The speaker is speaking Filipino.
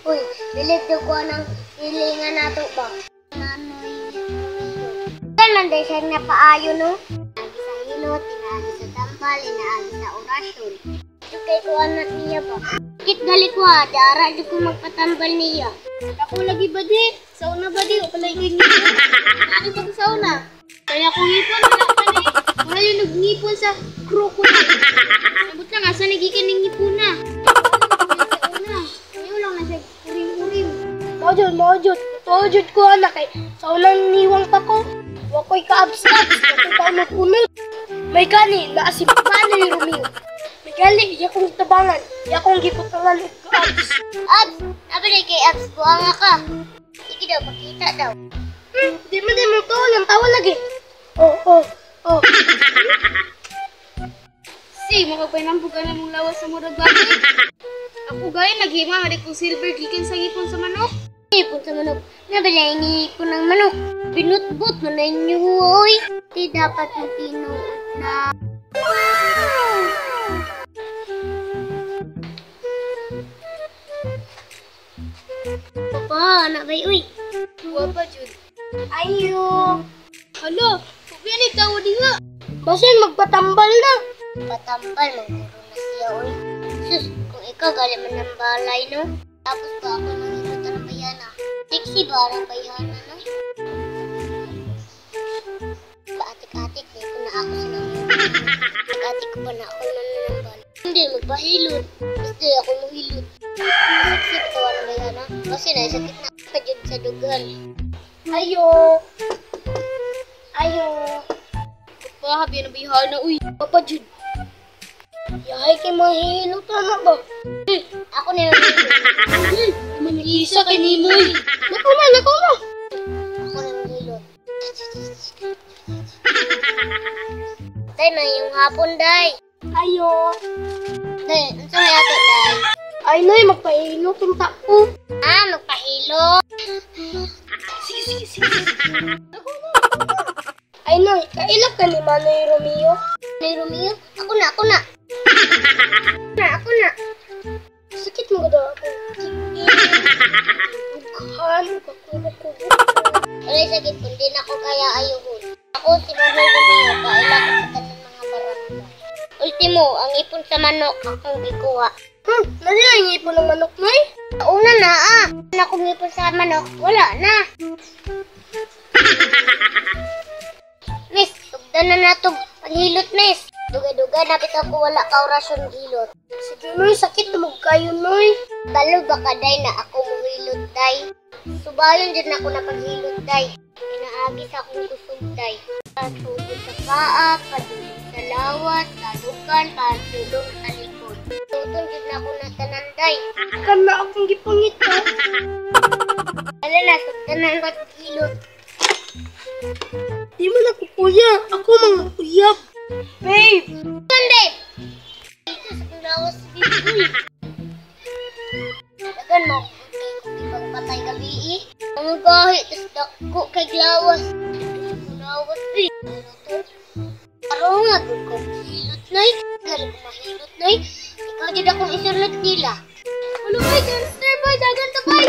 Uy, bilib ko ng silingan nato ba? Kanan day siya na paayo no? Inaagi sa hilot, inaagi sa tambal, inaagi sa orasyon. Kay ko anak niya ba? Kit gali ko ha, dara di ko magpatambal niya. Ako lagi ba di? Sauna ba di? O pala yung ngipon? Ano pag sauna? Kaya kung ngipon, wala ka na eh. Wala yung nagnipon sa crocodile. Sabot lang, asa nagikan ng ngipon na? Sauna. Ayaw lang na siya urim-urim. Maujud ko anak eh. Saunang niwang pa ko. Wakoy ka-abs-abs. Wakoy ka mag-unod. May gani, naasip ba na yung Romeo? Gali, yakong tabangan. Yakong giputangan ko abs. Abs? Nabali kay abs, buhanga ka. Sige daw, pakita daw. Di mo to, lang tawa lagi. Oh. Si, makapay-nampog ka na mong lawas sa murag bagay. Ako gaya, naghima, marik kong silver gikan sa ngipon sa manok. Ngipon sa manok? Nabali ang ngipon ng manok. Binutbot mo na inyo, oy. Di dapat mong pinuot na. Wow! Papa, anak bay, uy. Wapa, Jud. Ayo. Hala, huwag yan ikaw, di nga. Basin, magpatambal na. Patambal, maguro na siya, uy. Sus, kung ikaw gali man ng balay, no? Tapos ba ako nanginutan ng bayana? Sexy ba ang bayana, no? Kaatik-atik, di ko na ako sinangin. Kaatik ko pa na ako nananambal. Hindi, magpahilot. Basta ako mahilot. Sexy ba tawa ng bayana? Kasi naisakit na pa dyan sa dugan. Ayo! Pahabi na bayana, uy. Papa dyan. Yahay kay mahilot na ba? Ako nilangilot. Manisa kay Nimoy. Lako na. Ako nilangilot. Day na yung hapon, day. Ayo. Day, ano sa may ato, day? Ay, nay, magpahilot yung tako. Magpahilot. Sige. Ay, nay, kailap ka ni Manoy Romeo. Manoy Romeo? Ako na. Ako na. Sakit mo daw ako. Bukhan, kakubo. Walay sakit kung di na ako kaya ayuhon. Ako si Manoy Romeo, kaila ko sa tanan mga barangay. Ultimo, ang ipon sa manok akong gikuha. Nasi ang ipon ng manok, Noy? Una na, Akong ipon sa manok, wala na. Miss, tugdan na natog paghilot, miss. Duga-duga, napit ako wala ka orasyon hilot. Sige, Noy, sakit tumog kayo, Noy. Balo baka, day, na ako muhilot, day. Subayon dyan ako na paghilot, day. Inaagi sa akong kusog, day. Pasugod sa paa, padulog sa lawas, talukan, pasulong sa likod. Tutong dyan ako na tanan, day. Kan na akong gipangit, ha? Wala na, sugdan na ang paghilot. Di man ako kuya. Ako mga kuya. Babe! Babe! Dito sa kulawas, babe. Dagan mo, kung ibang patay gabi eh. Ang gahi, tas dako kay glawas. Sa kulawas, babe. Araw nga, doon ko mahilot, Nay. Galing ko mahilot, Nay. Ikaw dyan akong isunod nila. Ano ba, Gangster Boy? Dagan to, boy!